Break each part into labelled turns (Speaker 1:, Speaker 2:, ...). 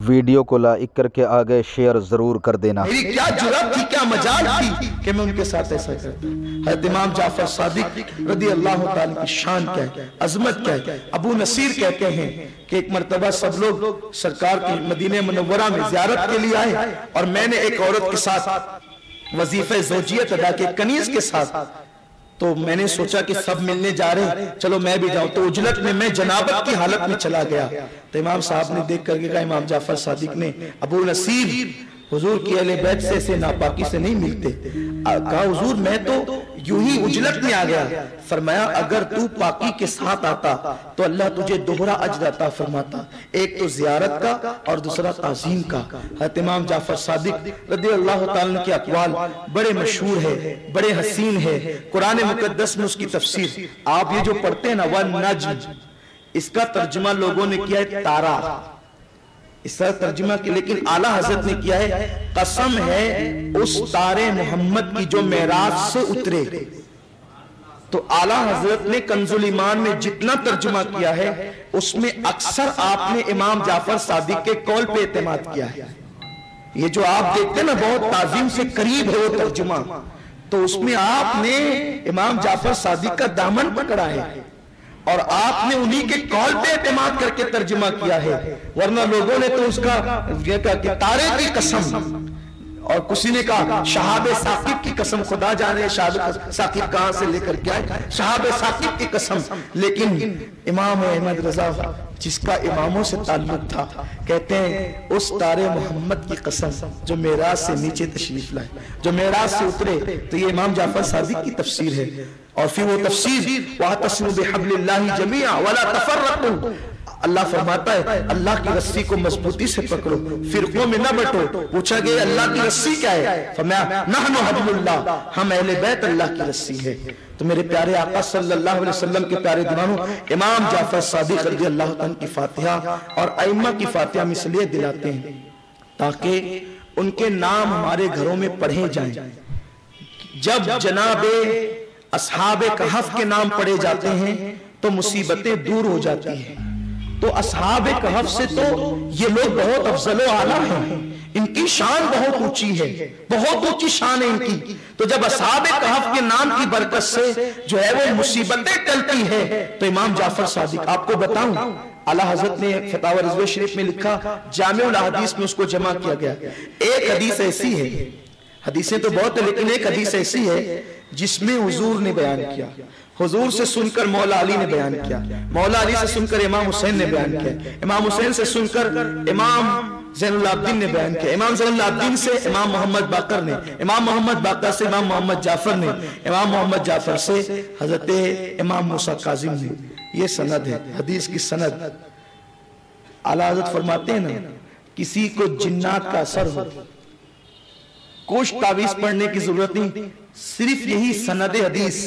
Speaker 1: Video को like करके आगे शेयर जरूर कर देना।
Speaker 2: मेरी क्या जुर्रत थी, क्या मजाल थी कि मैं उनके साथ ऐसा करता। हज़रत इमाम जाफर सादिक रज़ी अल्लाह ताला की शान क्या है, अजमत क्या है। अबू नसीर कहते हैं कि एक मरतबा सब लोग सरकार की मदीने मुनव्वरा में ज़ियारत के लिए आए और मैंने एक औरत के साथ वजीफे ज़ौजियत अदा किए, कनीज के साथ। तो मैंने सोचा कि सब मिलने जा रहे, चलो मैं भी जाऊं। तो उजलत में मैं जनाबत की हालत में चला गया। तो इमाम साहब ने देख करके कहा, इमाम जाफर सादिक ने, अबू नसीर हुजूर की अहले बैत से ऐसे नापाकी से नहीं मिलते। कहा हुजूर मैं तो यूं ही उजलत में आ गया। फरमाया अगर तू पाकी के साथ आता तो अल्लाह तुझे दोहरा अजर अता फरमाता, एक तो जियारत का और दूसरा ताज़ीम का। हज़रत इमाम जाफर सादिक रज़ी अल्लाह ताला के अक़वाल बड़े मशहूर है, बड़े हसीन है। कुरान मुक़द्दस में उसकी तफसीर आप ये जो पढ़ते हैं ना, वन नज्म, इसका तर्जुमा लोगों ने किया है तारा, इसका तर्जुमा किया, लेकिन आला हजरत ने किया है कसम है उस तारे मोहम्मद की जो मेराज से उतरे। तो आला हजरत ने कंजुल ईमान में जितना तर्जुमा किया है उसमें अक्सर आपने इमाम जाफर सादिक के कौल पे एतमाद किया है। ये जो आप देखते हैं ना बहुत ताजीम से करीब है वो तर्जुमा, तो उसमें आपने इमाम जाफर सादिक का दामन पकड़ा है और आपने उन्हीं के कॉल पे एतमाद करके तर्जुमा किया है। वरना लोगों ने तो उसका ये कहा कि तारे की कसम, और किसी ने कहा शहाबे साकिब की कसम, खुदा जाने शहाबे साकिब कहां से लेकर के आए, शहाबे साकिब की कसम। लेकिन इमाम अहमद रजा जिसका इमामों से ताल्लुक था, कहते हैं उस तारे मोहम्मद की कसम जो मेराज से नीचे तशरीफ लाए, जो मेराज से उतरे। तो ये इमाम जाफर सादिक की तफसीर है। और फिर वो तफसीर वातसिमू बिहब्लिल्लाहि जमीअन वला तफर्रकू, अल्लाह फरमाता है अल्लाह की रस्सी को मजबूती से पकड़ो, फिरकों में न बंटो। पूछा गया अल्लाह की रस्सी क्या है, फरमाया नहनु हब्लुल्लाह, हम अहले बैत अल्लाह की रस्सी है। तो मेरे प्यारे आका सल्लल्लाहु अलैहि वसल्लम के प्यारे दीवानों, इमाम जाफर सादिक रज़ी अल्लाह तआला की फातिहा और अइम्मा की फातिहा हम इसलिए दिलाते हैं ताकि उनके नाम हमारे घरों में पढ़े जाएं। जब जनाबे असहाबे कहफ के नाम पढ़े जाते हैं तो मुसीबतें दूर हो जाती हैं। तो असहाबे कहफ से तो ये लोग बहुत अफजल आला हैं, इनकी शान बहुत ऊंची है, बहुत ऊंची शान है इनकी। तो जब असहाबे कहफ के नाम की बरकत से जो है वो मुसीबतें टलती है, तो इमाम जाफर सादिक, आपको बताऊं आला हजरत ने फतावा रिज़वी शरीफ में लिखा, जामिउल अहदीस में उसको जमा किया गया। एक हदीस ऐसी है, हदीसें तो बहुत है लेकिन एक हदीस ऐसी है जिसमें हुजूर ने बयान किया, हुजूर से सुनकर मौला अली ने बयान किया, मौला अली से सुनकर इमाम हुसैन ने बयान किया, इमाम हुसैन से सुनकर इमाम ज़ैनुल आबिदीन ने बयान किया, इमाम ज़ैनुल आबिदीन से इमाम मोहम्मद बाकर ने, इमाम मोहम्मद बाकर से इमाम मोहम्मद जाफर ने, इमाम मोहम्मद जाफर से हजरत इमाम मूसा काजिम ने। ये सनद है, हदीस की सनद। आला हज़रत फरमाते हैं ना, किसी को जिन्नात का असर हो, कुछ तावीज़ पढ़ने की जरूरत नहीं, सिर्फ यही सनद हदीस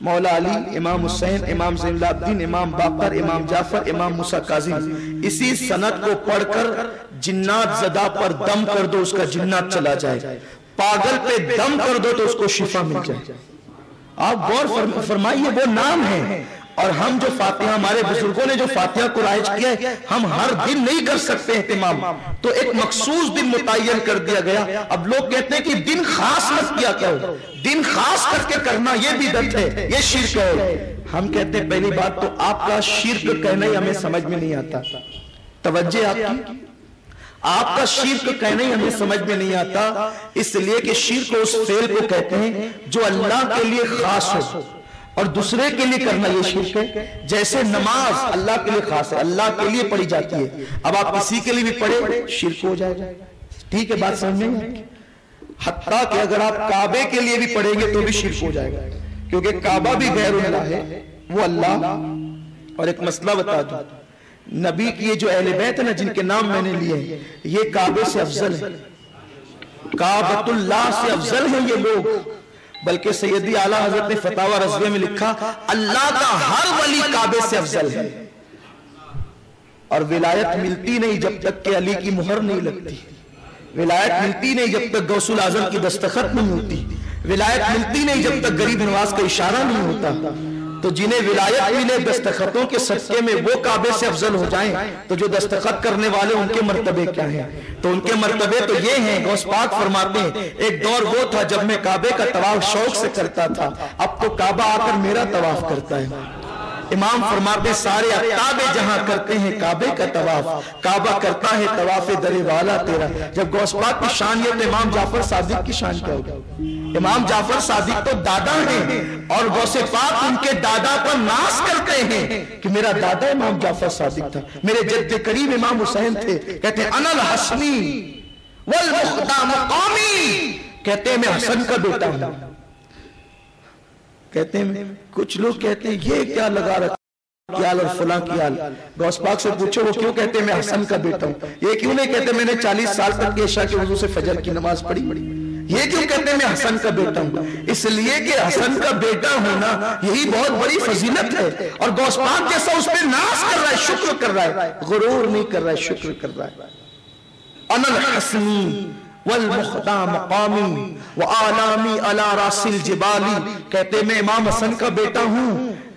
Speaker 2: मौला अली, इमाम हुसैन, इमाम ज़ैनुल आबिदीन, इमाम बाकर, इमाम जाफर, इमाम मूसा काजिम, इसी सनद को पढ़कर जिन्नात ज़दा पर दम कर दो, उसका जिन्नात चला जाए। पागल पे दम कर दो तो उसको शिफा मिल जाए। आप गौर फरमाइए, वो नाम है। और हम जो फातिहा, हमारे बुजुर्गों ने जो फातिहा को राइज किया है, हम हर दिन नहीं कर सकते एहतिमाम, तो एक मखसूस दिन मुतय्यन कर दिया गया। अब लोग कहते हैं कि दिन खास मत किया करो, दिन खास करके करना ये बिदअत है, ये शिर्क है। हम कहते हैं पहली बात तो आपका शिर्क कहना ही हमें समझ में नहीं आता। तवज्जो आपकी, आपका शिर्क कहना ही हमें समझ में नहीं आता, इसलिए कि शिर्क उस फेल को कहते हैं जो अल्लाह के लिए खास हो और दूसरे के लिए करना ये शिर्क है। जैसे नमाज अल्लाह के लिए खास है, अल्लाह के लिए पढ़ी जाती है, अब आप किसी के लिए भी पढ़े शिर्क हो जाएगा। ठीक है, बात समझ में? हत्ता कि अगर आप काबे के लिए भी पढ़ेंगे तो भी शिर्क हो जाएगा, क्योंकि काबा भी गैरुल्लाह है, वो अल्लाह। और एक मसला बता दूं, नबी की ये जो अहले बैत है ना, जिनके नाम मैंने लिए, ये काबे से अफजल है, काबतुल्लाह से अफजल है ये लोग। बल्कि सैयदी आला हजरत ने फतावा रज़विया में लिखा, अल्लाह का हर वली काबे से अफजल है। और विलायत मिलती नहीं जब तक कि अली की मुहर नहीं लगती, विलायत मिलती नहीं जब तक गौसुल आजम की दस्तखत नहीं होती, विलायत मिलती नहीं जब तक गरीब नवाज का इशारा नहीं होता। तो जिन्हें विलायत मिले दस्तखतों के सदके में वो काबे से अफजल हो जाएं, तो जो दस्तखत करने वाले उनके मर्तबे क्या हैं? तो उनके मर्तबे तो ये हैं, गौस पाक फरमाते हैं, एक दौर वो था जब मैं काबे का तवाफ शौक से करता था, अब तो काबा आकर मेरा तवाफ करता है। इमाम फरमाते सारे अक्ताबे जहां करते हैं काबे का तवाफ, काबा करता है तवाफे दरे वाला तेरा। जब गौस पाक की शान ये, तो इमाम जाफर सादिक की शान क्या होगी? इमाम जाफर सादिक तो दादा हैं और गौसे पाक उनके दादा पर नाज करते हैं कि मेरा दादा इमाम जाफर सादिक था, मेरे जद्द करीम इमाम हुसैन थे। कहते हैं अनल हसनी वल मुख्दा मकामी, कहते हैं मैं हसन का बेटा हूं। कहते हैं कुछ लोग कहते हैं ये क्या लगा रखा कियाल और फुला कियाल। गौस पाक से पूछो वो क्यों कहते हैं मैं हसन का बेटा हूं? ये क्यों नहीं कहते मैंने 40 साल तक इशा के वजू से फजर की नमाज पढ़ी? ये क्यों कहते हैं मैं हसन का बेटा हूं? इसलिए कि हसन का बेटा होना यही बहुत बड़ी फजीलत है। और गौस पाक जैसा उस पर नाज कर रहा है, शुक्र कर रहा है, गुरूर नहीं कर रहा है, शुक्र कर रहा है। अनल हसनी वल मुख्दा मकामी व आलामी अला रासिल जिबाली, कहते मैं इमाम हसन का बेटा हूं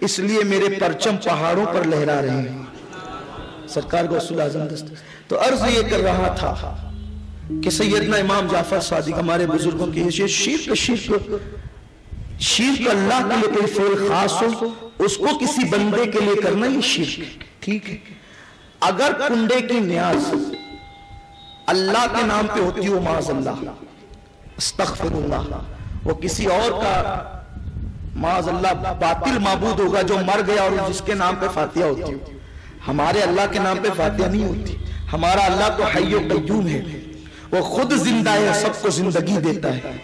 Speaker 2: इसलिए मेरे परचम पहाड़ों पर लहरा रहे हैं। सरकार गौसुल आजम दस्त। तो अर्ज ये कर रहा था कि सैयदना इमाम जाफर सादिक हमारे बुजुर्गों की शिर्क अल्लाह के लिए कोई फेल खास हो, उसको किसी बंदे के लिए करना ये शिर्क, ठीक है। अगर कुंडे की न्याज अल्लाह के नाम पे होती हो, माज़अल्लाह अस्तग़फिरुल्लाह, वो किसी और का माज़अल्लाह बातिल माबूद होगा जो मर गया और जिसके नाम पे फातिहा होती हो। हमारे अल्लाह के नाम पे फातिहा नहीं होती। हमारा अल्लाह तो हय्यो क़य्यूम है, वो खुद जिंदा है, सबको जिंदगी देता है।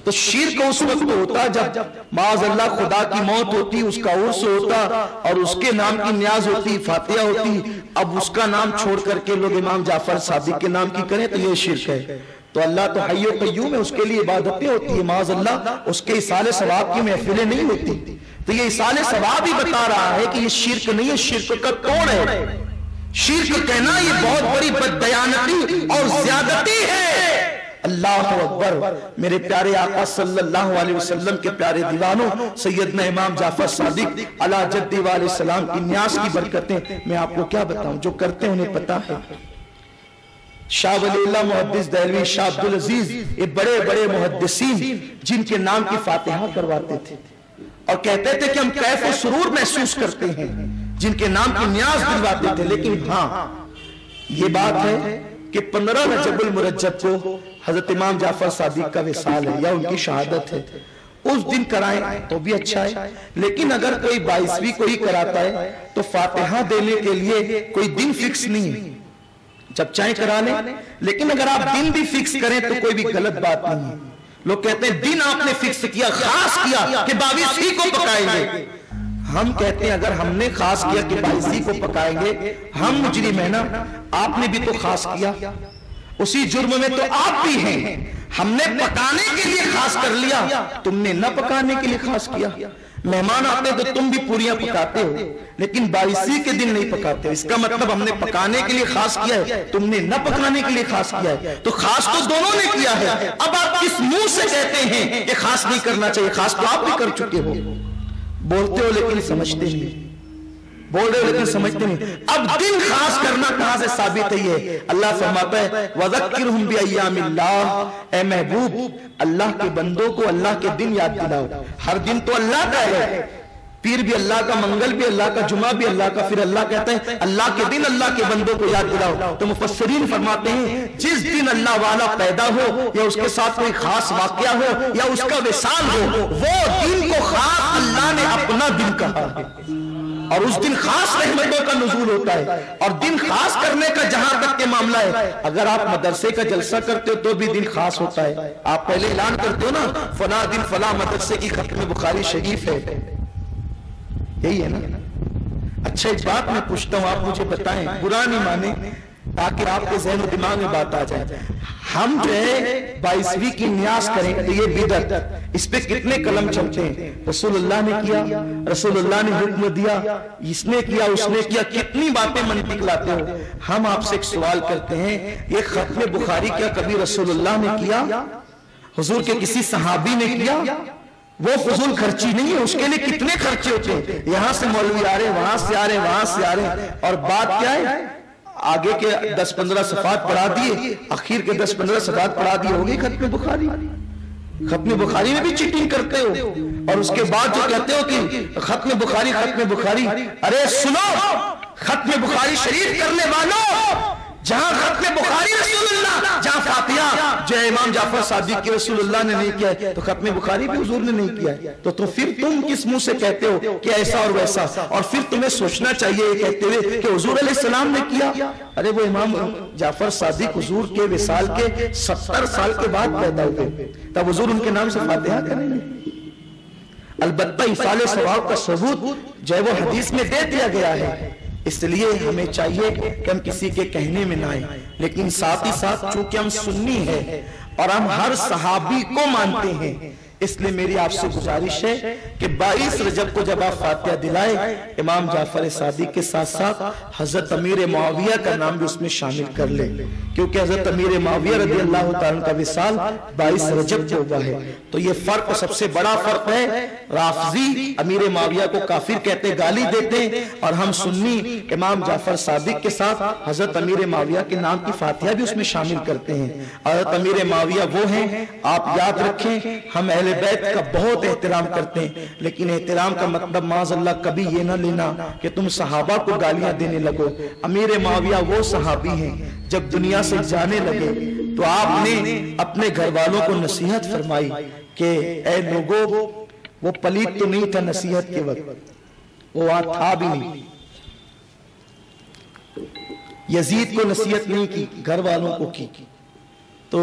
Speaker 2: तो शिर्क उस वक्त होता जब माज़अल्लाह खुदा की मौत होती, उसका उर्स होता और उसके नाम की न्याज होती, फातिहा होती। अब उसका नाम छोड़ करके लोग इमाम जाफर सादिक के नाम की करें तो ये शिर्क है। तो अल्लाह तो हय्यो क़य्यूम है, उसके लिए इबादतें होती है, माज़अल्लाह उसके इसाले सवाब की महफिलें नहीं होती। तो ये इसाले सवाब ही बता रहा है कि ये शिर्क नहीं है, शिर्क का तोड़ है। शिर्क कहना ये बहुत बड़ी बददयानती और ज्यादती है। अल्लाह अकबर। मेरे प्यारे आका सल्लल्लाहु अलैहि वसल्लम के प्यारे दीवानों, सैयदना इमाम जाफर सादिक अला जद्दी वाले सलाम की न्यास की बरकतें मैं आपको क्या बताऊं, जो करते हैं उन्हें पता है। शाह वलीउल्लाह मुहद्दिस दहलवी, शाह अब्दुल अजीज, ये बड़े बड़े मुहद्दिसीन जिनके नाम की फातिहा करवाते थे और कहते थे कि हम कैफ और सुरूर महसूस करते हैं, जिनके नाम की न्याज दिलवाते थे। लेकिन हाँ, ये बात है कि 15 रजबुल मुरज्जब को हजरत इमाम जाफर सादिक का विसाल है या उनकी शहादत है, उस दिन कराएं तो भी अच्छा है। लेकिन अगर कोई 22वीं को ही कराता है तो फातिहा देने के लिए कोई दिन फिक्स नहीं है, जब चाहे करा लें। लेकिन अगर आप दिन भी फिक्स करें तो कोई भी गलत बात नहीं है। लोग कहते हैं दिन आपने फिक्स किया, खास किया कि 22वीं को पकाएंगे। हम कहते हैं अगर हमने खास किया कि 22वीं को पकाएंगे, हम मुजरिम है ना, आपने भी तो खास किया, उसी जुर्म में तो आप भी हैं। हमने पकाने के लिए खास कर लिया, तुमने न पकाने के लिए खास किया। मेहमान आते तो तुम भी पूरियां पकाते हो, लेकिन 22वीं के दिन नहीं पकाते हो। इसका मतलब हमने पकाने के लिए खास किया है, तुमने न पकाने के लिए खास किया है। तो खास तो दोनों ने किया है। अब आप किस मुंह से कहते हैं कि खास नहीं करना चाहिए? खास तो आप भी कर चुके हो। बोलते हो लेकिन समझते नहीं, बोल रहे हो लेकिन समझते नहीं। अब दिन खास करना कहां से साबित है? ये अल्लाह फरमाता है वज़क्किरहुम बिअय्यामिल्लाह, ए महबूब अल्लाह के बंदों को अल्लाह के दिन याद दिलाओ। हर दिन तो अल्लाह का है, पीर भी अल्लाह का, मंगल भी अल्लाह का, जुमा भी अल्लाह का। फिर अल्लाह कहता है अल्लाह के दिन अल्लाह के बंदों को याद दिलाओ। तो मुफस्सिरीन फरमाते हैं जिस दिन अल्लाह वाला पैदा हो या उसके साथ कोई खास वाकया हो या उसका विसाल हो, वो दिन को खास अल्लाह ने अपना दिन कहा है और उस दिन खास रहमतों का नुज़ूल होता है। और दिन खास करने का जहां तक के मामला है, अगर आप मदरसे का जलसा करते हो तो भी दिन खास होता है। आप पहले ऐलान करते हो ना, फला दिन फला मदरसे की खत्म बुखारी शरीफ है, यही है ना। अच्छा एक बात मैं पूछता हूं, आप मुझे बताएं, बुरा नहीं माने, ताकि आपके ज़हन और दिमाग में बात आ जाए। हम जो है 22वीं की न्यास करें तो ये बिदअत, इस पे कितने कलम चलते हैं। रसूलुल्लाह ने किया, रसूलुल्लाह ने हुक्म दिया, इसने किया, उसने किया, कितनी बातें मंतिक लाते हो। हम आपसे एक सवाल करते हैं, ये खत्म बुखारी क्या कभी रसूलुल्लाह ने किया? हुजूर के किसी सहाबी ने किया? वो फजूल खर्ची नहीं है, उसके लिए कितने खर्चे होते हैं, यहां से मौलवी आ रहे हैं, वहां से आ रहे हैं, वहां से आ रहे हैं, और बात क्या है, आगे के 10-15 सफ़ात पढ़ा दिए, आखिर के 10-15 सफ़ात पढ़ा दिए, हो गई खत्म बुखारी। खत्म बुखारी में भी चीटिंग करते हो, और उसके बाद जो कहते हो कि खत्म बुखारी, खत्म बुखारी, अरे सुनो, खत्म बुखारी शरीफ करने वालों, जहां खत्म बुखारी रसूलुल्लाह, जहां फातिहा जो इमाम जाफर सादिक की रसूलुल्लाह ने नहीं किया है, तो खत्म बुखारी भी हुजूर ने नहीं किया है, तो फिर तुम किस मुंह से कहते हो कि ऐसा और वैसा, और फिर तुम्हें सोचना चाहिए ये कहते हुए कि हुजूर अलैहिस्सलाम ने किया। अरे वो इमाम जाफर सादिक हुजूर के विसाल के 70 साल के बाद पैदा हुए, तब हुजूर उनके नाम से फातिहा करेंगे। अलबत्ता इसाले सवाब का सबूत जो है वो हदीस में दे दिया गया है, इसलिए हमें चाहिए कि हम किसी के कहने में ना आए, लेकिन साथ ही साथ चूंकि हम सुन्नी है और हम हर सहाबी को मानते हैं, इसलिए मेरी आपसे गुजारिश है कि 22 रजब को जब आप फातिहा दिलाए, इमाम जाफर सादिक के साथ साथ हजरत अमीर मुआविया का नाम भी उसमें शामिल कर ले, क्योंकि हजरत अमीर मुआविया रज़ी अल्लाह ताला का विसाल 22 रजब को हुआ है। तो ये फर्क, सबसे बड़ा फर्क है, राफजी अमीर मुआविया को काफिर कहते, गाली देते, और हम सुन्नी इमाम जाफर सादिक के साथ हजरत अमीर मुआविया के नाम की फातिहा भी उसमें शामिल करते हैं। हजरत अमीर मुआविया वो हैं, आप याद रखें, हम अहले बैत का बहुत एहतराम करते हैं, लेकिन एहतराम का मतलब माज़अल्लाह कभी ये ना लेना कि तुम सहाबा को गालियां देने लगो। अमीर मुआविया वो सहाबी हैं, जब दुनिया से जाने लगे तो आपने अपने घर वालों को नसीहत फरमाई कि ए लोगों, वो पलीत तो नहीं था नसीहत के वक्त, वो वहां था भी नहीं, यजीद को नसीहत नहीं की, घर वालों को की। तो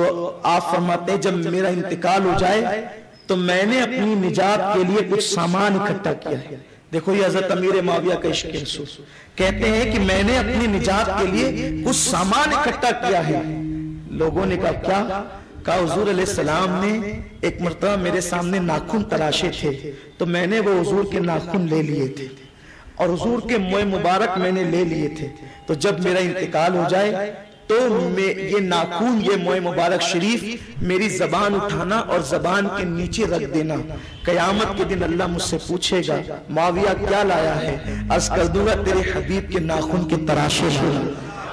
Speaker 2: आप फरमाते हैं जब मेरा इंतकाल हो जाए तो मैंने अपनी निजात के लिए कुछ सामान इकट्ठा किया है। देखो ये हजरत अमीर मुआविया का इश्क रसूल, कहते हैं कि मैंने अपनी निजात के लिए कुछ सामान इकट्ठा किया है। लोगों ने कहा क्या? कहा हुजूर अलैहिस्सलाम ने एक मर्तबा मेरे सामने नाखून तराशे थे, तो मैंने वो हुजूर के नाखून ले लिए थे, और हुजूर के मोए मुबारक मैंने ले लिए थे। तो जब मेरा इंतकाल हो जाए तो ये नाखून, ये मोए मुबारक शरीफ मेरी जबान उठाना और जबान के नीचे रख देना। कयामत के दिन अल्लाह मुझसे पूछेगा मुआविया क्या लाया है, अर्ज कर दूंगा तेरे हबीब के नाखून के तराशे लाया,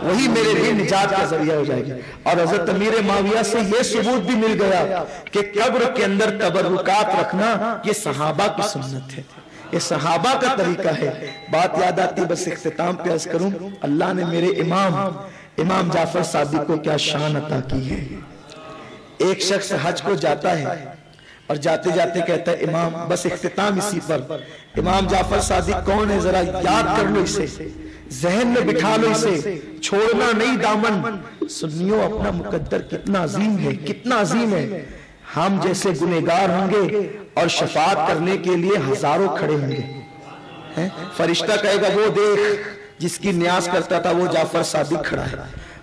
Speaker 2: वही मेरे लिए निजात का जरिया हो जाएगा। और हजरत अमीर मुआविया से यह सबूत भी मिल गया कि कब्र के अंदर तबर्रुकात रखना ये सहाबा की सुन्नत है, ये सहाबा का तरीका है। बात याद आती, बस इख्तिताम पे अर्ज करूं, अल्लाह ने मेरे इमाम जाफर सादिक को क्या शान अता की है। एक शख्स हज को जाता है और जाते जाते कहता है इमाम, बस इख्तिताम इसी पर, इमाम जाफर सादिक कौन है जरा याद कर लो इसे, जहन में बिठा लो इसे, छोड़ना नहीं दामन। सुन्नियों अपना मुकद्दर कितना अजीम है, कितना अजीम है। हम जैसे गुनहगार होंगे और शफाअत करने के लिए हजारों खड़े होंगे। फरिश्ता कहेगा वो देख जिसकी न्यास करता था वो जाफर सादिक खड़ा है,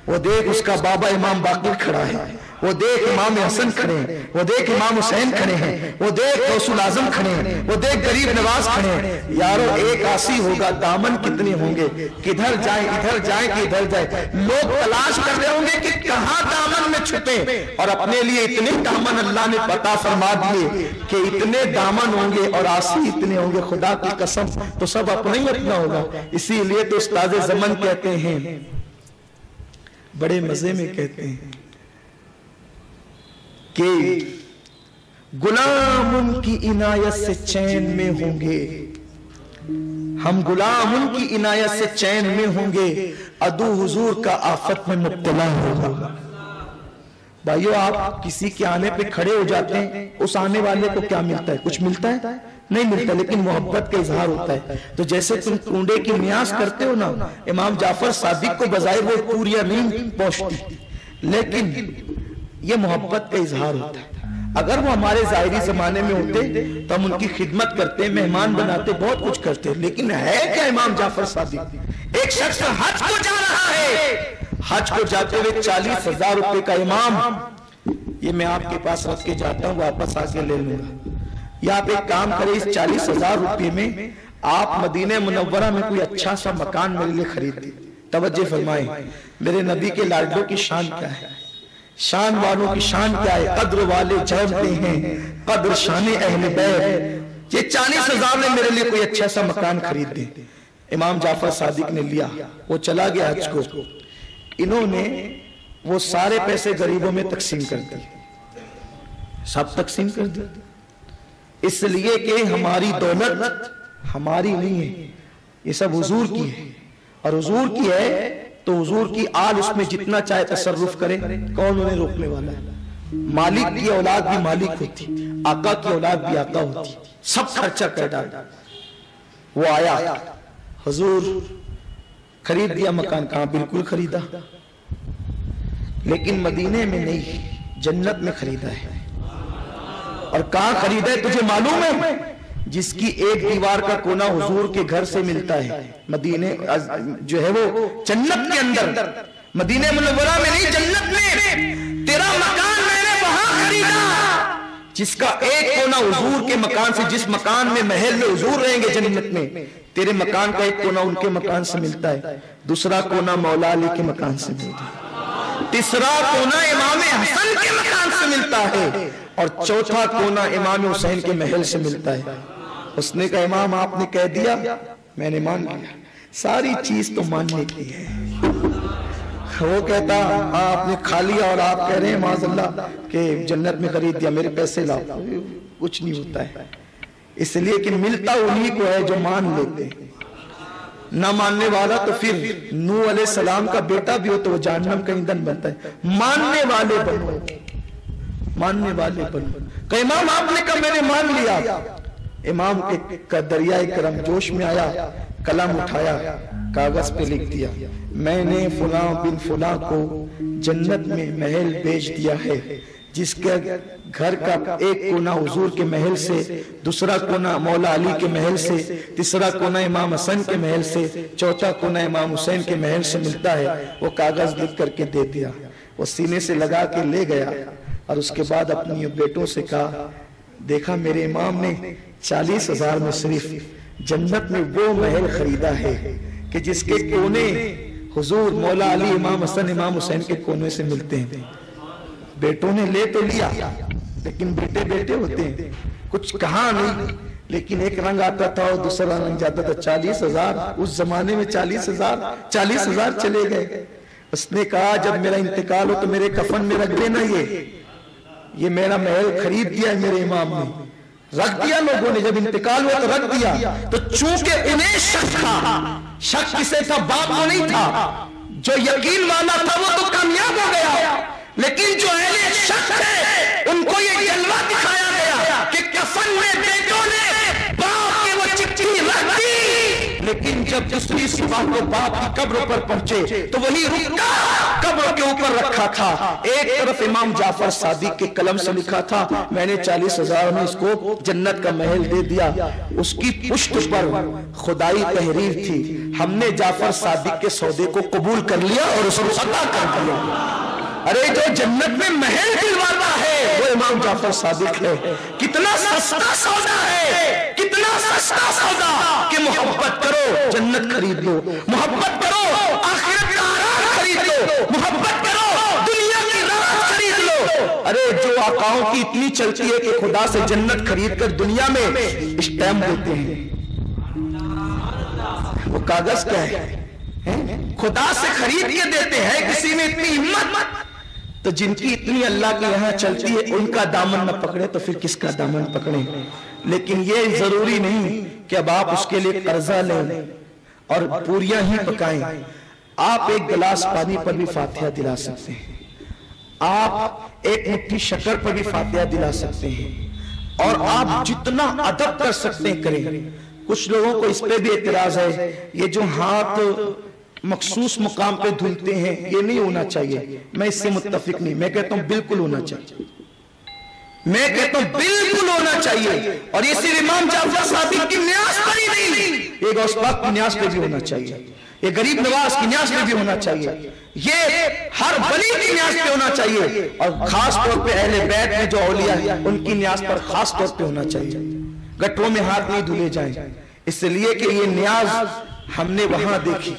Speaker 2: वो देख उसका बाबा इमाम बाकिर खड़ा है, वो देख इमाम हसन खड़े हैं, वो देख इमाम हुसैन खड़े हैं, वो देख गौसुल आजम खड़े हैं, वो देख गरीब नवाज खड़े हैं। यारो एक आसी होगा, दामन कितने होंगे, किधर जाए इधर जाए कि इधर जाए। लोग तलाश कर रहे होंगे कि कहां दामन में छुपे, और अपने लिए इतने दामन अल्लाह ने पता फरमा दिए कि इतने दामन होंगे और आसी इतने होंगे, खुदा की कसम तो सब अपना ही अपना होगा। इसीलिए तो उस्ताद ज़मन कहते हैं, बड़े मजे में कहते हैं कि गुलाम उनकी इनायत से चैन में होंगे, हम गुलाम उनकी इनायत से चैन में होंगे, अदू हुजूर का आफत में मुब्तला होगा। भाइयों, आप किसी के आने पे खड़े हो जाते हैं, उस आने वाले को क्या मिलता है? कुछ मिलता है? नहीं मिलता, लेकिन मोहब्बत का इजहार होता है। तो जैसे तुम कूंडे की न्यास करते हो ना, इमाम जाफर सादिक को बजाय वो पूरियां नहीं पहुंचती, लेकिन ये मोहब्बत का इजहार होता है। अगर वो हमारे जाहिरी जमाने में होते तो हम उनकी खिदमत करते, मेहमान बनाते, बहुत कुछ करते, लेकिन है क्या इमाम जाफर सादिक? एक शख्स हज को जा रहा है, हज को जाते हुए 40,000 रुपए का इमाम, ये मैं आपके पास रख के जाता हूँ, वापस आके ले लूंगा। या आप एक काम करें, इस 40,000 रुपए में आप मदीने मुनव्वरा में कोई अच्छा सा मकान मेरे लिए खरीद दे। तवज्जो फरमाएं, मेरे नबी के लाडलों की शान क्या है। शान वालों की शान क्या है, कद्र वाले जानते हैं कद्र शान अहले बैत। ये 40,000 में मेरे लिए कोई अच्छा सा मकान खरीद दे। इमाम जाफर सादिक ने लिया, वो चला गया हज को। इन्होंने वो सारे पैसे गरीबों में तकसीम कर दिए, सब तकसीम कर दिए, इसलिए कि हमारी दौलत हमारी नहीं है, ये सब हुजूर की है। और हुजूर की है तो हुजूर की आल उसमें जितना चाहे तसर्रुफ करे, कौन उन्हें रोकने वाला है। मालिक की औलाद भी मालिक होती, आका की औलाद भी आका होती, सब खर्चा कर डाला। वो आया, हुजूर खरीद दिया मकान। कहां? बिल्कुल खरीदा, लेकिन मदीने में नहीं, जन्नत में खरीदा है। और कहां खरीदा है तुझे मालूम है? जिसकी एक दीवार का कोना हुजूर के घर से मिलता है, मदीने जो है वो जन्नत के अंदर, मदीने मुनव्वरा में नहीं, जन्नत में। तेरा मकान मैंने वहां खरीदा जिसका एक कोना हुजूर के मकान से, जिस मकान में महल में हुजूर रहेंगे जन्नत में, तेरे मकान का एक कोना उनके मकान से मिलता है, दूसरा कोना मौला अली के मकान से मिलता है, तीसरा कोना इमाम हसन के मकान से मिलता है, और चौथा कोना इमाम हुसैन के महल से मिलता है। उसने कहा इमाम आपने कह दिया, मैंने मान लिया, सारी चीज तो मानने की है। वो कहता हाँ आपने खा लिया और आप कह रहे हैं माज़अल्लाह कि जन्नत में खरीद दिया, मेरे पैसे लाओ। कुछ नहीं होता है, इसलिए कि मिलता उन्हीं को है जो मान लेते हैं। ना मानने वाला तो फिर नूह अलैहिस्सलाम का बेटा भी हो तो वो जहन्नम का ईंधन बनता है। मानने वाले बनो, मानने वाले बनो। कहा इमाम आपने कहा मैंने मान लिया। इमाम के दरियाए करम जोश में आया, कलम उठाया, कागज पे लिख दिया, मैंने फुला बिन फुला को जन्नत में महल बेच दिया है, जिसके घर का एक कोना हुजूर के महल से, दूसरा कोना मौला अली के महल से, तीसरा कोना इमाम हसन के महल से, चौथा कोना इमाम हुसैन के महल से मिलता है। वो कागज लिख करके दे दिया, वो सीने से लगा के ले गया और उसके बाद अपनी बेटों से कहा देखा मेरे इमाम ने 40,000 में सिर्फ जन्नत में वो महल खरीदा है कि जिसके कोने हुजूर मौला अली इमाम हसन इमाम हुसैन के कोने से मिलते हैं। बेटों ने ले तो लिया, लेकिन बेटे बेटे होते हैं, कुछ कहा नहीं, लेकिन एक रंग आता था और दूसरा रंग जाता था। 40,000 उस जमाने में 40,000 चले गए। उसने कहा जब मेरा इंतकाल हो तो मेरे कफन में रख देना, ये मेरा महल खरीद दिया है मेरे इमाम ने, रख दिया लोगों ने, जब इंतकाल हुआ तो रख दिया। तो चूंकि उन्हें शक था, शक किसे था? बाप को नहीं था, जो यकीन वाला था वो तो कामयाब हो गया, लेकिन जो अहले शक है उनको ये जलवा दिखाया गया कि कफन में बेटों ने बाप की वो चिट्ठी रख दी। लेकिन जब दूसरी सुबह को बाप की कब्र पर पहुंचे तो वही रुका कब्र के ऊपर रखा था। एक तरफ इमाम जाफर सादिक के कलम से लिखा था मैंने 40,000 में इसको जन्नत का महल दे दिया, उसकी पुष्ट पर खुदाई तहरीर थी, हमने जाफर सादिक के सौदे को कबूल कर लिया और उसको अदा कर दिया। अरे जो जन्नत में महल दिलवाता है वो इमाम जाफर सादिक है। कितना सस्ता सौदा है, कितना सस्ता सौदा कि मोहब्बत करो जन्नत खरीद लो, मोहब्बत करो आखिरत का आराम खरीद लो, मोहब्बत करो दुनिया की राहत खरीद लो। अरे जो आकाओं की इतनी चलती है कि खुदा से जन्नत खरीद कर दुनिया में स्टैम्प देते हैं, वो कागज क्या है? खुदा से खरीद के देते हैं। किसी में इतनी हिम्मत, तो जिनकी इतनी अल्लाह के यहाँ चलती है उनका दामन न पकड़े तो फिर किसका दामन पकड़े। लेकिन ये जरूरी नहीं कि अब आप उसके लिए कर्जा लें और पूरियां ही पकाएं। आप एक गिलास पानी पर भी फातिहा दिला सकते हैं, आप एक मुट्ठी शक्कर पर भी फातिहा दिला सकते हैं, और आप जितना अदब कर सकते हैं करें। कुछ लोगों को इस पे भी एतराज है, ये जो हाथ मखसूस मुकाम पे धुलते हैं ये नहीं होना चाहिए। मैं इससे मुत्तफिक नहीं, मैं कहता हूं बिल्कुल होना चाहिए, मैं कहता हूं बिल्कुल होना चाहिए। और ये सिर्फ इमाम जाफर सादिक की न्यास पर ही नहीं, ये गौस पाक की न्यास पे भी होना चाहिए, ये गरीब नवाज की न्यास पे भी होना चाहिए, ये हर वली की न्यास पे होना चाहिए, और खास तौर पे अहले बैत में जो औलिया है उनकी न्यास पर खास तौर पे होना चाहिए। गटरों में हाथ नहीं धुले जाए, इसलिए कि ये न्याज हमने वहां देखी,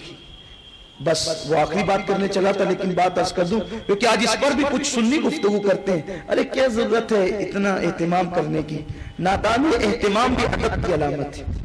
Speaker 2: बस वो आखिरी बात करने चला था, लेकिन बात अर्ज कर दूं क्योंकि आज इस पर भी कुछ सुन्नी गुफ्तगू करते हैं। अरे क्या जरूरत है इतना एहतिमाम करने की? नादानी, एहतिमाम भी अदब की अलामत है।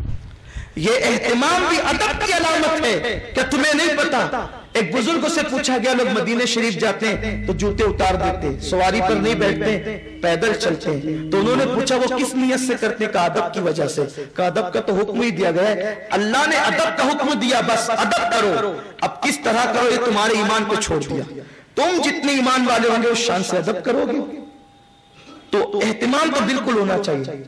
Speaker 2: ये एहतिमाम भी अदब की अलामत है। क्या तुम्हें नहीं पता? एक बुजुर्ग से पूछा गया, लोग मदीने शरीफ जाते हैं तो जूते उतार देते, सवारी पर नहीं बैठते, पैदल चलते हैं। तो उन्होंने पूछा वो किस नियत से करते? का अदब की वजह से। का अदब का तो हुक्म ही दिया गया है, अल्लाह ने अदब का हुक्म दिया, बस अदब करो। अब किस तरह करो ये तुम्हारे ईमान पे छोड़ दिया। तुम जितने ईमान वाले होंगे उस शान से अदब करोगे। तो एहतिमाम तो बिल्कुल होना चाहिए,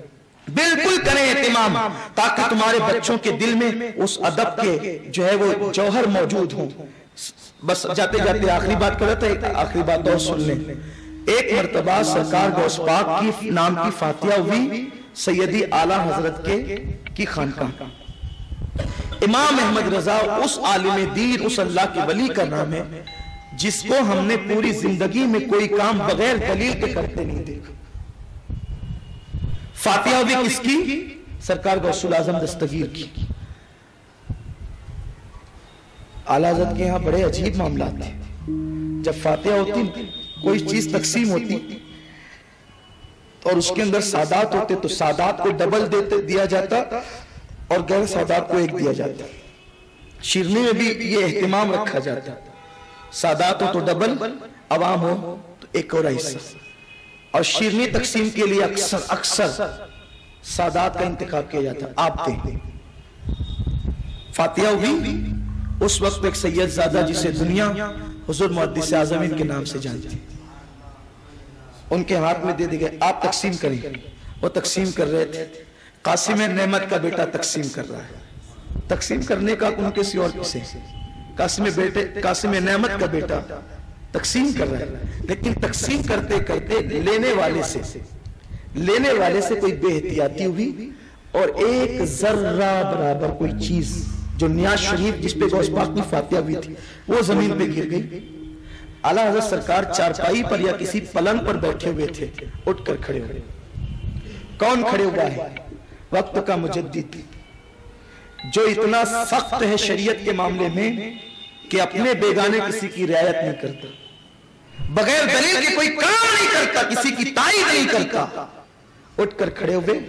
Speaker 2: बिल्कुल करें एहतिमाम, ताकि तुम्हारे बच्चों के दिल में उस अदब के जो है वो जौहर मौजूद हो। बस जाते जाते आखिरी बात कर रहा था, आखिरी बात और सुन लें। एक मर्तबा सरकार गौस पाक की नाम की फातिहा हुई सैयदी आला हजरत की खानकाह। इमाम अहमद रजा उस आलिम दीन, उस अल्लाह के वली का नाम है जिसको हमने पूरी जिंदगी में कोई काम बगैर दलील के करते नहीं देखा। फातिहा हुई किसकी? सरकार गौसुल आजम दस्तगीर की। आला हज़रत के यहां बड़े अजीब मामला थे। जब फातिहा होती, कोई चीज तकसीम होती और उसके अंदर सादात होते तो सादात को डबल दिया जाता और गैर सादात को एक दिया जाता। शिरनी में भी ये एहतिमाम रखा जाता, सादात हो तो डबल, अवाम हो तो एक और हिस्सा। और शिरनी तकसीम के लिए अक्सर सादात का इंतखाब किया जाता। आप दें, फातिहा हुई उस वक्त एक सैयद ज़ादा जिसे दुनिया हुजूर मुहद्दिस आज़मीन के नाम से जानती, उनके हाथ में दे दी गई, आप तकसीम करें। वो तकसीम कर रहे थे, कासिम नेमत का बेटा तकसीम कर रहा है। तकसीम करने का उनके किसी और से, कासिम नेमत का बेटा तकसीम कर रहा है, लेकिन तकसीम करते करते लेने वाले से कोई बेहतियाती हुई और एक जर्रा बराबर कोई चीज जो नियाज शरीफ जिसपे गौस पाक की फातिहा हुई थी वो जमीन पे गिर गई। आला हज़रत सरकार चारपाई पर या किसी पलंग पर बैठे हुए थे, उठकर खड़े हुए। कौन खड़े हुआ है? वक्त का मुजद्दिद जो इतना सख्त है शरीयत के मामले में कि अपने बेगाने किसी की रियायत नहीं करता, बगैर दलील के कोई काम नहीं करता, किसी की ताईद नहीं करता। उठकर खड़े हुए,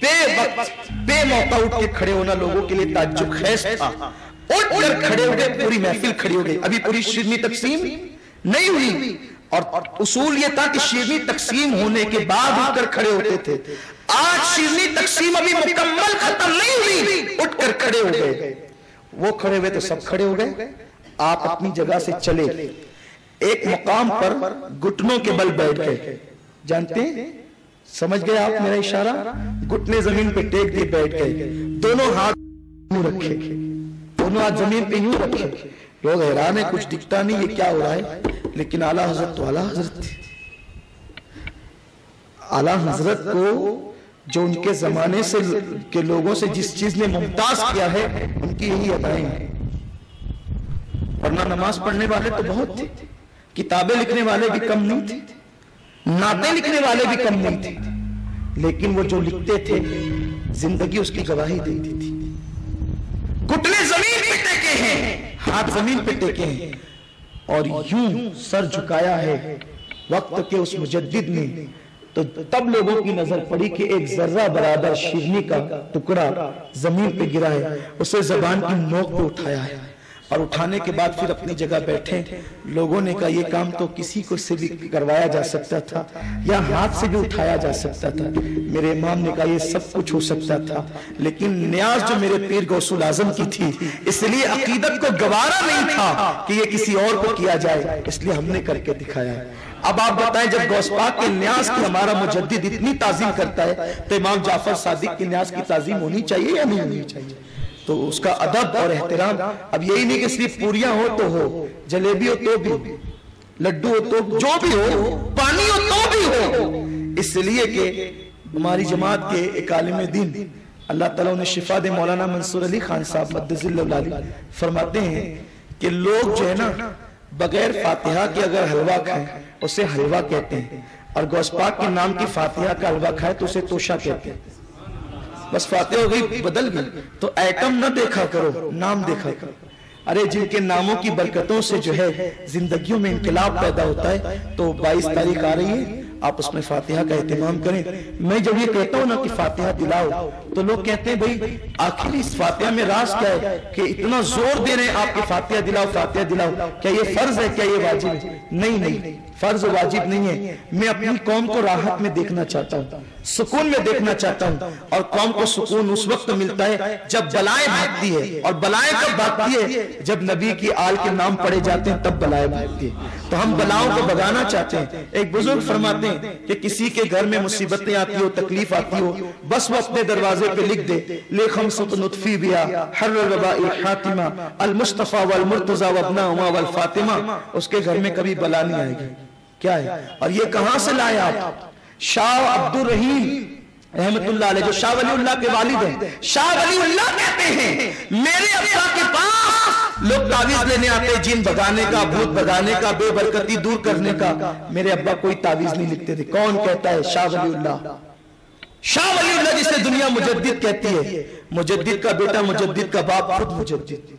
Speaker 2: बेमौका उठ के खड़े होना लोगों के लिए ताज्जुब खैस था। उठकर खड़े हो गए, पूरी महफिल खड़ी हो गई। अभी पूरी शिरनी तकसीम नहीं हुई और उसूल ये था कि शिरनी तकसीम होने के बाद उठकर खड़े होते थे। आज शिरनी तकसीम अभी मुकम्मल खत्म नहीं हुई, उठकर खड़े हो गए। वो खड़े हुए तो सब खड़े हो गए। आप अपनी जगह से चले, एक मुकाम पर घुटनों के बल बैठ गए। जानते हैं, समझ गए आप मेरा इशारा? घुटने जमीन पे टेक दिए बैठ गए, दोनों हाथ यूं रखे, दोनों हाथ जमीन पे यूं रखे। लोग हैरान है, कुछ दिखता नहीं ये क्या हो रहा है, लेकिन आला हजरत तो आला हजरत थे। आला हजरत को जो उनके जमाने से के लोगों से जिस चीज ने मुमताज किया है उनकी यही अदाएं हैं। वरना नमाज पढ़ने वाले तो बहुत थे, किताबें लिखने वाले भी कम नहीं थे, नाते लिखने वाले भी कम नहीं थे, लेकिन वो जो लिखते थे जिंदगी उसकी गवाही देती थी। घुटने जमीन पे टेके हैं, हाथ जमीन पे टेके हैं और यूं सर झुकाया है वक्त के उस मुजद्दिद ने। तो तब लोगों की नजर पड़ी कि एक जर्रा बराबर शिरनी का टुकड़ा जमीन पे गिरा है, उसे जबान की नोक पे उठाया है और उठाने के बाद फिर अपनी जगह बैठे। लोगों ने कहा यह काम तो किसी को से भी करवाया जा सकता था या हाथ से भी उठाया जा सकता था। मेरे इमाम ने कहा यह सब कुछ हो सकता था, लेकिन न्याज जो मेरे पीर गौसुल आजम की थी, इसलिए अकीदत को गवारा नहीं था कि यह किसी और को किया जाए, इसलिए हमने करके दिखाया है। अब आप बताएं, जब गौस पाक के न्याज की हमारा मुजद्दिद इतनी ताजीम करता है तो इमाम जाफर सादिक के न्याज की ताजीम होनी चाहिए या नहीं होनी चाहिए? तो उसका अदब और एहतराम। अब यही नहीं कि सिर्फ पूरियां हो तो हो, जलेबी हो तो भी, लड्डू हो तो, जो भी हो, पानी हो तो भी हो। इसलिए कि हमारी जमात के एक आलिम दीन अल्लाह ताला उन्हें शिफा दे, मौलाना मंसूर अली खान साहब मद्दजिल्लाह फरमाते हैं कि लोग जो है ना बगैर फातिहा के अगर हलवा खाए उसे हलवा कहते हैं, और गौस पाक के नाम की फातिहा का हलवा खाए तो उसे तोशा कहते हैं। बस फातिहा हो गई, बदल गई। तो आइटम न देखा करो, नाम देखा करो। अरे जिनके नामों की बरकतों से जो है जिंदगियों में इनकलाब पैदा होता है, तो 22 तारीख आ रही है, आप उसमें फातिहा का एहतमाम करें। मैं जब ये कहता हूं ना कि फातिहा दिलाओ, तो लोग कहते हैं भाई आखिर इस फातिहा में राज क्या है कि इतना जोर दे रहे हैं आपकी फातिहा दिलाओ, फातिहा दिलाओ। क्या ये फर्ज है, क्या ये वाजिब है? नहीं नहीं, फर्ज वाजिब नहीं है। मैं अपनी कौम को राहत में देखना चाहता हूँ, सुकून में देखना चाहता हूँ। और कौम को सुकून उस वक्त मिलता है जब बलाएं भागती है। और बलाएं कब भागती है? जब नबी की आल के नाम पढ़े जाते हैं, तब बलाएं भागती है। तो हम बलाओं को भगाना चाहते हैं। एक बुजुर्ग फरमाते हैं कि किसी के घर में मुसीबतें आती हो, तकलीफ आती हो, बस वो अपने दरवाजे पे लिख दे, ले खमसत नुत्फी बिया हर वबाइल हातिमा अल मुस्तफा वल मुर्तजा वबना उमा वल फातिमा, उसके घर में कभी बला नहीं आएगी। क्या है? और ये कहां से लाए आप? शाह अब्दुल रहीम रहमतुल्लाह अलैह, जो शाह वलीउल्लाह के वालिद हैं, शाह वलीउल्लाह कहते हैं मेरे अब्बा के पास लोग तावीज लेने आते हैं, जिन भगाने का, भूत भगाने का, बेबरकती दूर करने का। मेरे अब्बा कोई तावीज नहीं लिखते थे। कौन कहता है? शाह वलीउल्लाह। शाह वलीउल्लाह जिसे दुनिया मुजद्दिद कहती है, मुजद्दिद का बेटा, मुजद्दिद का बाप खुद मुजद्दिद।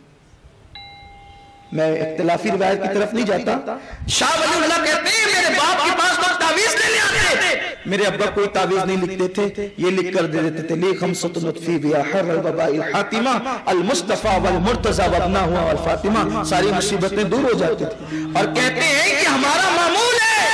Speaker 2: मैं इख्तिलाफी रिवायत की तरफ नहीं जाता। शाह वलीउल्लाह कहते हैं मेरे बाप के पास लोग तावीज लेने आते, मेरे अब्बा कोई तावीज नहीं लिखते थे, ये लिख कर दे देते थे, ले खमसत नुत्फी बिया हर वबाइल हातिमा अल मुस्तफा वल मुर्तजा वबना हुआ वल फातिमा, सारी मुसीबतें दूर हो जाती थी। और कहते हैं कि हमारा मामूल है,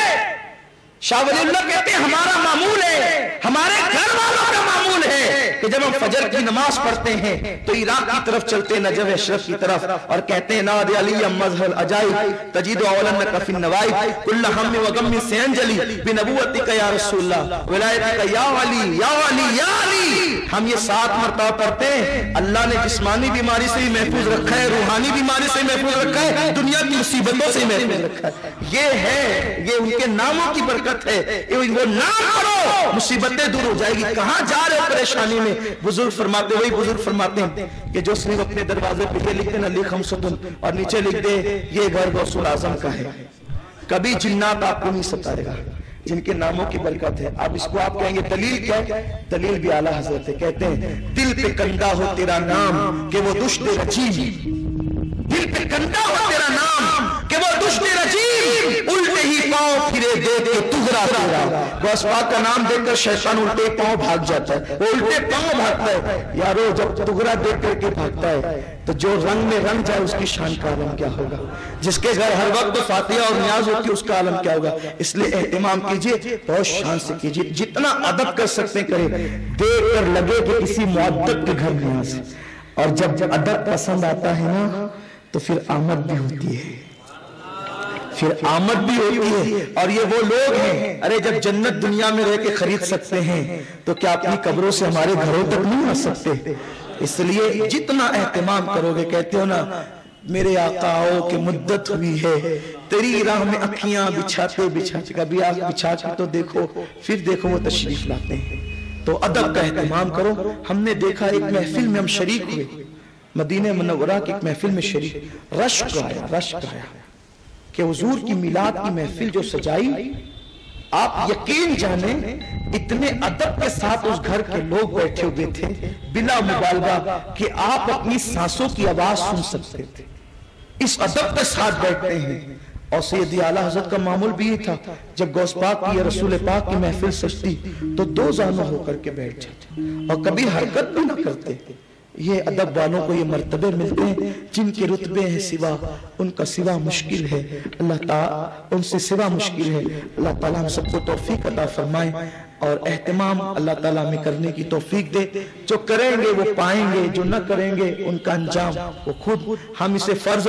Speaker 2: शाह वलीउल्लाह कहते हैं हमारा मामूल है, हमारे घर वालों का मामूल है कि जब हम फजर की नमाज पढ़ते हैं तो इराक की तरफ चलते, नजफ अशरफ की तरफ, और कहते हैं नाद अली मजहर अजाइब तजीद औलन कफिन नवाइब कुल्ल हम व गम से अंजलि बिनबुव्वतिक या रसूलल्लाह विलायतिक या अली या अली या अली। हम ये 7 मरतबा पढ़ते हैं। अल्लाह ने जिस्मानी बीमारी से भी महफूज रखा है, रूहानी बीमारी से महफूज रखा है, दुनिया की मुसीबतों से महफूज रखा है। ये है, ये उनके नामों की बरकत है। वो नाम पढ़ो, मुसीबतें दूर हो जाएगी। कहां जा रहे हो परेशानी में? बुजुर्ग फरमाते, वही बुजुर्ग फरमाते हैं कि जो सिर्फ अपने दरवाजे पे लिख दे ना लिख हम सुतुन, और नीचे लिख दे ये घर गौसुल आजम का है, कभी जिन्नात आपको नहीं सताएगा, जिनके नामों की बरकत है। अब इसको आप कहेंगे दलील क्या है? दलील भी आला हजरत है। कहते हैं दिल पे कंधा हो तेरा नाम कि वो दुश्त रजीम, दिल पे कंधा हो तेरा नाम कि वो दुश्त रजीम, उल्टे ही पांव फिरे देख के तुगरा तेरा। गौस पाक का नाम देखकर शैतान उल्टे पांव भाग जाता है, वो उल्टे पांव भागता है। यारो जब तुगरा देख करके भागता है तो जो रंग में रंग जाए उसकी शान का आलम क्या होगा? जिसके घर हर वक्त फातिहा और नियाज होती है उसका आलम क्या होगा? इसलिए एहतिमाम कीजिए, बहुत शान से कीजिए, जितना अदब कर सकते करें, देख कर लगे कि किसी मुअद्दब के घर में से। और जब अदब पसंद आता है ना तो फिर आमद भी होती है, फिर आमद भी होती है। और ये वो लोग हैं, अरे जब जन्नत दुनिया में रह के खरीद सकते हैं तो क्या अपनी कब्रों से हमारे घरों तक नहीं आ सकते? इसलिए जितना एहतिमाम करोगे, कहते हो ना मेरे आका आओ कि मुद्दत हुई है तेरी राह में अखियां बिछाते बिछाते, कभी आग बिछा के तो देखो, फिर देखो वो तशरीफ लाते हैं। तो अदब का एहतिमाम करो। हमने देखा एक महफिल में हम शरीक हुए, मदीने मुनव्वरा की एक महफिल में शरीक, रश्क आया कि हुजूर की मिलाद की महफिल जो सजाई, आप यकीन जाने इतने अदब के साथ उस घर के लोग बैठे हुए थे, बिला मुबालगा कि आप अपनी सांसों की आवाज सुन सकते थे। इस अदब के साथ बैठते हैं। और सैयदी आला हजरत का मामूल भी ये था, जब गौस पाक की या रसूल पाक की महफिल सजती तो 2 जाना होकर के बैठ जाते और कभी हरकत भी ना करते। ये अदब वालों को ये मर्तबे मिलते हैं जिनके रुतबे हैं सिवा, उनका सिवा मुश्किल है, अल्लाह ताला उनसे सिवा मुश्किल है। अल्लाह ताला हम सबको तौफीक अता फरमाए और एहतिमाम अल्लाह ताला में करने की तौफीक दे। जो करेंगे वो पाएंगे, जो न करेंगे उनका अंजाम वो खुद। हम इसे फर्ज